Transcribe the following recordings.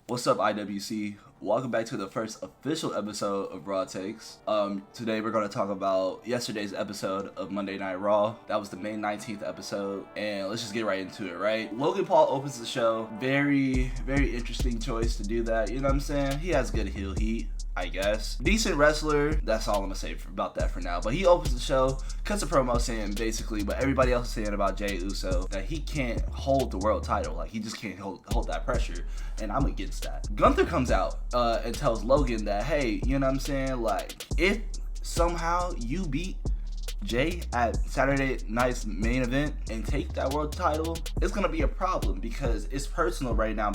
What's up, IWC? Welcome back to the first official episode of Raw Takes. Today we're going to talk about yesterday's episode of Monday Night Raw. That was the May 19th episode, and let's just get right into it, right? Logan Paul opens the show. Very, very interesting choice to do that, you know what I'm saying? He has good heel heat, I guess. Decent wrestler, that's all I'm gonna say about that for now. But he opens the show, cuts a promo saying basically what everybody else is saying about Jey Uso, that he can't hold the world title. Like, he just can't hold that pressure, and I'm against that. Gunther comes out and tells Logan that, hey, you know what I'm saying? Like, if somehow you beat Jey at Saturday night's main event and take that world title, it's gonna be a problem because it's personal right now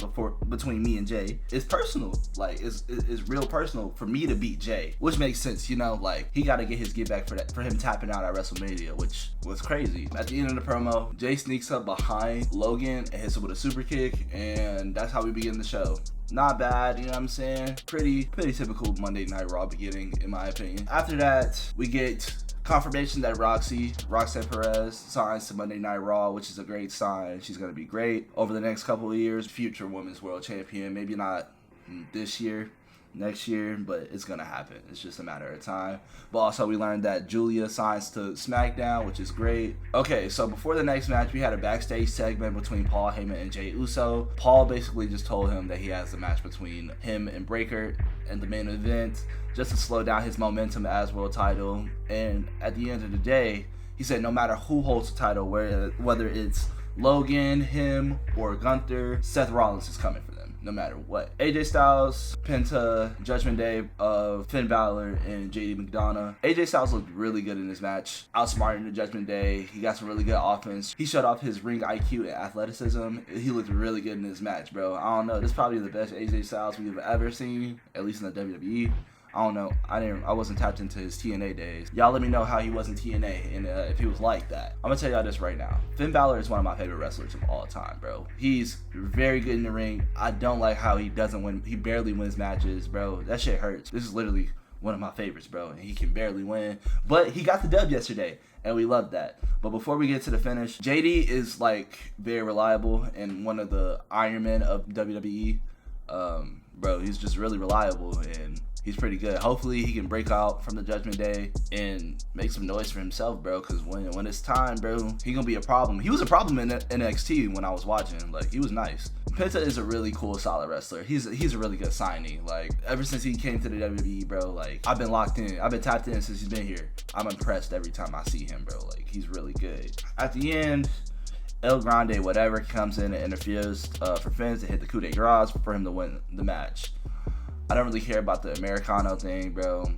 between me and Jey. It's personal, like it's real personal for me to beat Jey, which makes sense, you know. Like, he got to get his get back for him tapping out at WrestleMania, which was crazy. At the end of the promo, Jey sneaks up behind Logan and hits him with a super kick, and that's how we begin the show. Not bad, you know what I'm saying? Pretty typical Monday Night Raw beginning, in my opinion. After that, we get confirmation that Roxanne Perez signs to Monday Night Raw, which is a great sign. She's going to be great over the next couple of years. Future Women's World Champion. Maybe not this year, next year, but it's going to happen. It's just a matter of time. But also, we learned that Julia signs to SmackDown, which is great. Okay, so before the next match, we had a backstage segment between Paul Heyman and Jey Uso. Paul basically just told him that he has a match between him and Breakker in the main event, just to slow down his momentum as world title. And at the end of the day, he said no matter who holds the title, whether it's Logan, him, or Gunther, Seth Rollins is coming for them, no matter what. AJ Styles, Penta, Judgment Day of Finn Balor, and JD McDonough. AJ Styles looked really good in this match, outsmarting the Judgment Day. He got some really good offense. He showed off his ring IQ and athleticism. He looked really good in this match, bro. I don't know. This is probably the best AJ Styles we've ever seen, at least in the WWE. I don't know. I wasn't tapped into his TNA days. Y'all let me know how he was in TNA and if he was like that. I'm gonna tell y'all this right now. Finn Balor is one of my favorite wrestlers of all time, bro. He's very good in the ring. I don't like how he doesn't win. He barely wins matches, bro. That shit hurts. This is literally one of my favorites, bro. And he can barely win. But he got the dub yesterday, and we love that. But before we get to the finish, JD is like very reliable and one of the Iron Men of WWE. Bro, he's just really reliable and he's pretty good. Hopefully he can break out from the Judgment Day and make some noise for himself, bro, because when it's time, bro, he gonna be a problem. He was a problem in NXT when I was watching. Like, he was nice. Penta is a really cool, solid wrestler. He's a really good signing. Like, ever since he came to the WWE, bro, like, I've been locked in. I've been tapped in since he's been here. I'm impressed every time I see him, bro. Like, he's really good. At the end, El Grande, whatever, comes in and interferes for Finn to hit the coup de grace for him to win the match. I don't really care about the Americano thing, bro.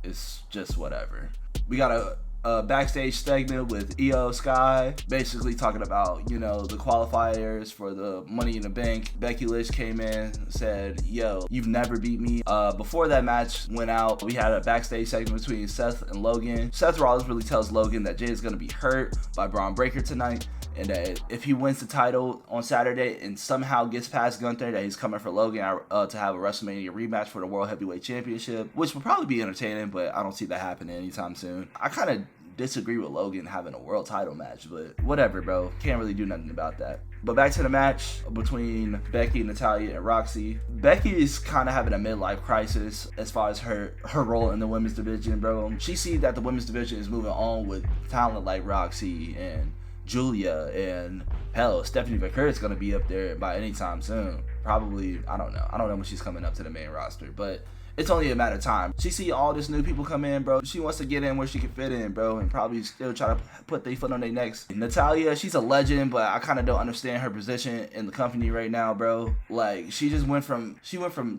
It's just whatever. We got a backstage segment with Io Sky, basically talking about, you know, the qualifiers for the Money in the Bank. Becky Lynch came in, said, yo, you've never beat me. Before that match went out, we had a backstage segment between Seth and Logan. Seth Rollins really tells Logan that Jey is going to be hurt by Braun Breaker tonight, and that if he wins the title on Saturday and somehow gets past Gunther, that he's coming for Logan to have a WrestleMania rematch for the World Heavyweight Championship, which will probably be entertaining, but I don't see that happening anytime soon. I kind of disagree with Logan having a world title match, but whatever, bro. Can't really do nothing about that. But back to the match between Becky, Natalya, and Roxy. Becky is kind of having a midlife crisis as far as her role in the women's division, bro. She sees that the women's division is moving on with talent like Roxy and Julia, and hell, Stephanie McCurry is going to be up there by any time soon. Probably, I don't know when she's coming up to the main roster, but it's only a matter of time. She see all this new people come in, bro. She wants to get in where she can fit in, bro, and probably still try to put their foot on their necks. Natalya, she's a legend, but I kind of don't understand her position in the company right now, bro. Like, she went from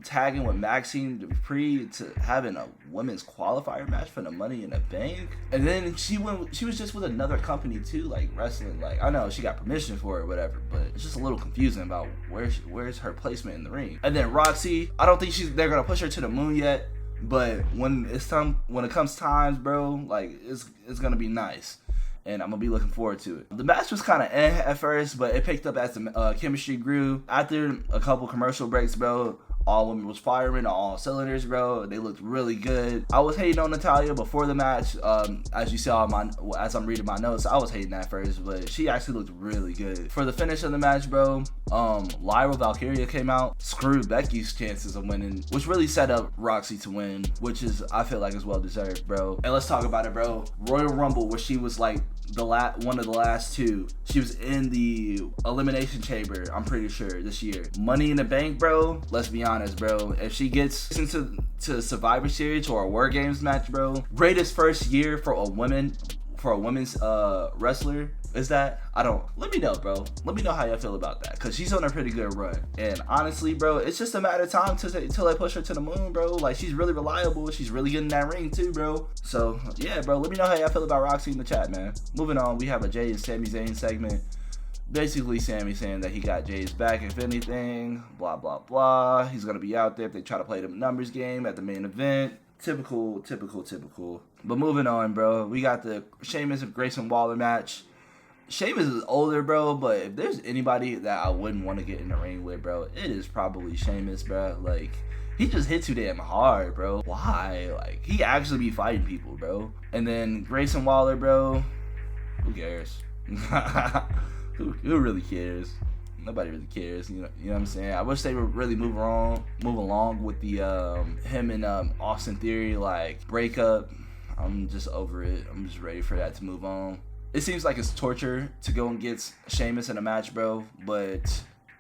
tagging with Maxine Dupree to having a women's qualifier match for the Money in the Bank, and then she was just with another company too, like wrestling. Like, I know she got permission for it or whatever, but it's just a little confusing about where's her placement in the ring. And then Roxy, I don't think they're gonna push her to the moon yet, but when it comes times, bro, like, it's gonna be nice, and I'm gonna be looking forward to it. The match was kind of at first, but it picked up as the chemistry grew. After a couple commercial breaks, bro, All women was firing on all cylinders, bro. They looked really good. I was hating on Natalya before the match. As you saw as I'm reading my notes, I was hating at first, but she actually looked really good. For the finish of the match, bro, Lyra Valkyria came out, screwed Becky's chances of winning, which really set up Roxy to win, which is, I feel like, is well deserved, bro. And let's talk about it, bro. Royal Rumble, where she was like one of the last two. She was in the Elimination Chamber, I'm pretty sure, this year. Money in the Bank, bro. Let's be honest, bro. If she gets into Survivor Series or a War Games match, bro, greatest first year for a women's wrestler. Is that? Let me know, bro. Let me know how y'all feel about that, because she's on a pretty good run. And honestly, bro, it's just a matter of time till they push her to the moon, bro. Like, she's really reliable. She's really good in that ring too, bro. So yeah, bro, let me know how y'all feel about Roxy in the chat, man. Moving on, we have a Jay and Sami Zayn segment. Basically, Sami saying that he got Jay's back if anything, blah blah blah. He's gonna be out there if they try to play the numbers game at the main event. Typical. But moving on, bro, we got the Sheamus and Grayson Waller match. Sheamus is older, bro, but if there's anybody that I wouldn't want to get in the ring with, bro, it is probably Sheamus, bro. Like, he just hit too damn hard, bro. Why? Like, he actually be fighting people, bro. And then Grayson Waller, bro, who cares? Who really cares? Nobody really cares, you know what I'm saying? I wish they would really move along with the him and Austin Theory like breakup. I'm just over it. I'm just ready for that to move on. It seems like it's torture to go and get Sheamus in a match, bro. And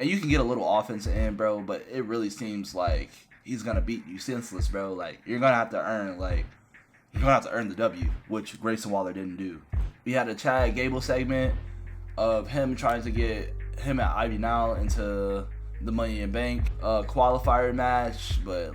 you can get a little offense in, bro. But it really seems like he's gonna beat you senseless, bro. Like, you're gonna have to earn the W, which Grayson Waller didn't do. We had a Chad Gable segment of him trying to get him and Ivy Nile into the Money in Bank qualifier match, but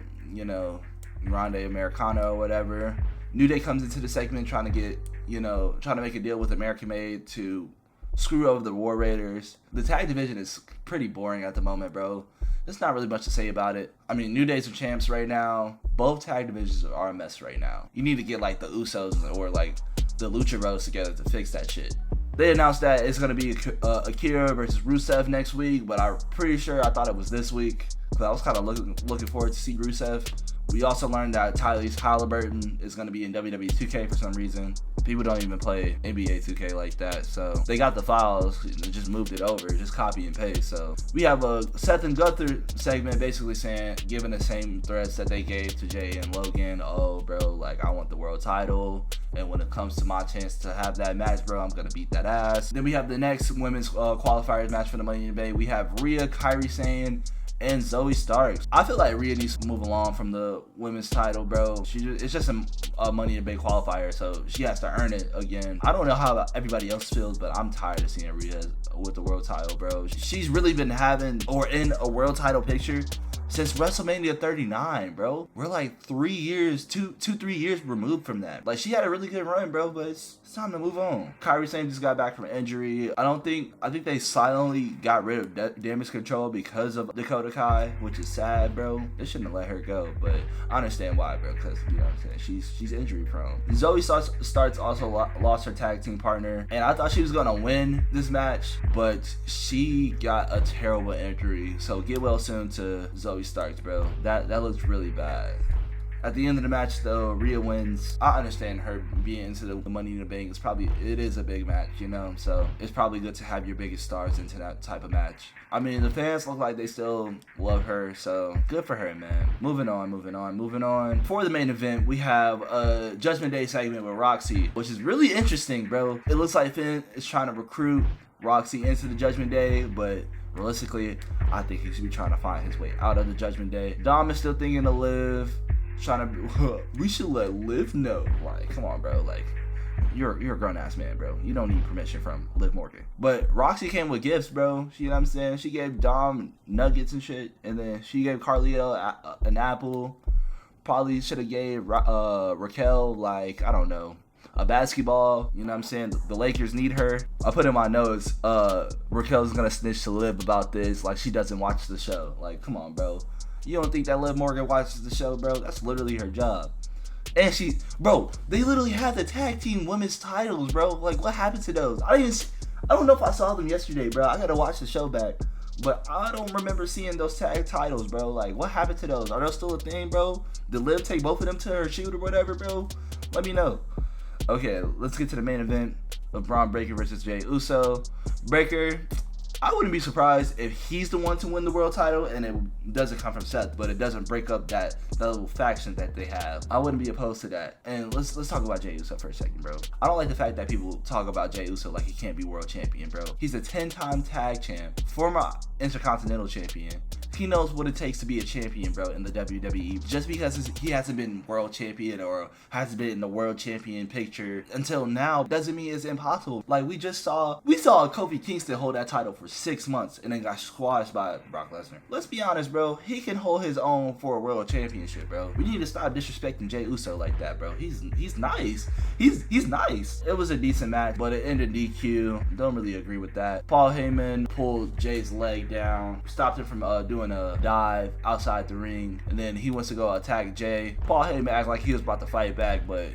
Grande Americano or whatever. New Day comes into the segment trying to make a deal with American Made to screw over the War Raiders. The tag division is pretty boring at the moment, bro. There's not really much to say about it. I mean, New Day's are champs right now. Both tag divisions are a mess right now. You need to get like the Usos or like the Lucha Bros together to fix that shit. They announced that it's going to be Akira versus Rusev next week, but I'm pretty sure I thought it was this week, because I was kind of looking forward to see Rusev. We also learned that Tyrese Halliburton is going to be in WWE 2K for some reason. People don't even play NBA 2K like that, so they got the files and just moved it over, just copy and paste. So we have a Seth and Gunther segment basically saying, giving the same threats that they gave to Jay and Logan. Oh, bro, like, I want the world title, and when it comes to my chance to have that match, bro, I'm going to beat that ass. Then we have the next women's qualifiers match for the Money in the Bank. We have Rhea, Kairi Sane, and Zoe Starks. I feel like Rhea needs to move along from the women's title, bro. It's just a Money in the Bank qualifier, so she has to earn it again. I don't know how everybody else feels, but I'm tired of seeing Rhea with the world title, bro. She's really been in a world title picture since WrestleMania 39, bro. We're like 3 years removed from that. Like, she had a really good run, bro, but it's time to move on. Kairi Sane just got back from injury. I think they silently got rid of Damage Control because of Dakota Kai, which is sad, bro. They shouldn't have let her go, but I understand why, bro, because, you know what I'm saying, she's injury prone. Zoe Starks also lost her tag team partner, and I thought she was gonna win this match, but she got a terrible injury, so get well soon to Zoe Starks, bro. That looks really bad. At the end of the match, though, Rhea wins. I understand her being into the Money in the Bank. It is a big match, so it's probably good to have your biggest stars into that type of match. I mean, the fans look like they still love her, so good for her, man. Moving on. For the main event, we have a Judgment Day segment with Roxy, which is really interesting, bro. It looks like Finn is trying to recruit Roxy into the Judgment Day, but realistically, I think he should be trying to find his way out of the Judgment Day. Dom is still thinking to Liv. We should let Liv know. Like, come on, bro. Like, you're a grown ass man, bro. You don't need permission from Liv Morgan. But Roxy came with gifts, bro. You know what I'm saying? She gave Dom nuggets and shit, and then she gave Carlito an apple. Probably should have gave Raquel, like, I don't know, a basketball. You know what I'm saying? The Lakers need her. I put in my notes, Raquel's gonna snitch to Liv about this, like she doesn't watch the show. Like, come on, bro. You don't think that Liv Morgan watches the show, bro? That's literally her job. And they literally had the tag team women's titles, bro. Like, what happened to those? I don't know if I saw them yesterday, bro. I gotta watch the show back. but I don't remember seeing those tag titles, bro. Like, what happened to those? Are those still a thing, bro? Did Liv take both of them to her shoot or whatever, bro? Let me know. Okay, let's get to the main event of Braun Breaker versus Jey Uso. Breaker, I wouldn't be surprised if he's the one to win the world title and it doesn't come from Seth, but it doesn't break up that little faction that they have. I wouldn't be opposed to that. And let's talk about Jey Uso for a second, bro. I don't like the fact that people talk about Jey Uso like he can't be world champion, bro. He's a 10-time tag champ, former Intercontinental champion. He knows what it takes to be a champion, bro, in the WWE. Just because he hasn't been world champion or hasn't been in the world champion picture until now doesn't mean it's impossible. Like, we saw Kofi Kingston hold that title for 6 months and then got squashed by Brock Lesnar. Let's be honest, bro. He can hold his own for a world championship, bro. We need to stop disrespecting Jey Uso like that, bro. He's nice. He's nice. It was a decent match, but it ended DQ. Don't really agree with that. Paul Heyman pulled Jay's leg down, stopped him from doing a dive outside the ring, and then he wants to go attack Jay. Paul Heyman acted like he was about to fight back, but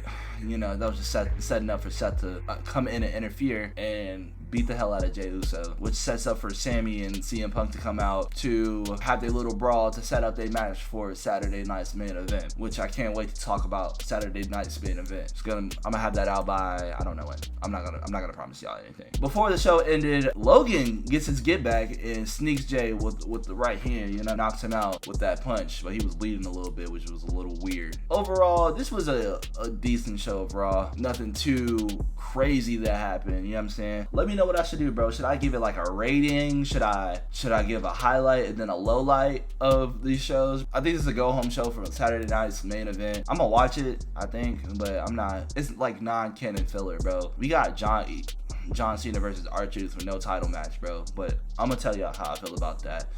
you know, that was just setting up for Seth to come in and interfere and beat the hell out of Jey Uso, which sets up for Sammy and CM Punk to come out to have their little brawl to set up their match for Saturday night's main event, which I can't wait to talk about Saturday night's main event. I'm gonna have that out by, I don't know when. I'm not gonna promise y'all anything. Before the show ended, Logan gets his get back and sneaks Jay with the right hand, you know, knocks him out with that punch, but he was bleeding a little bit, which was a little weird. Overall, this was a decent show of Raw. Nothing too crazy that happened, you know what I'm saying? Let me know what I should do, bro. Should I give it like a rating? Should I give a highlight and then a low light of these shows? I think this is a go home show for Saturday night's main event. I'm gonna watch it, I think, but I'm not. It's like non-canon filler, bro. We got John Cena versus R-Truth for no title match, bro. But I'm gonna tell y'all how I feel about that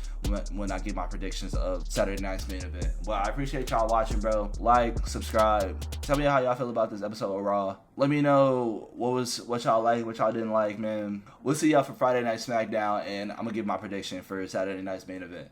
when I give my predictions of Saturday night's main event. But I appreciate y'all watching, bro. Like, subscribe. Tell me how y'all feel about this episode of Raw. Let me know what y'all like, what y'all didn't like, man. We'll see y'all for Friday Night SmackDown, and I'm gonna give my prediction for Saturday night's main event.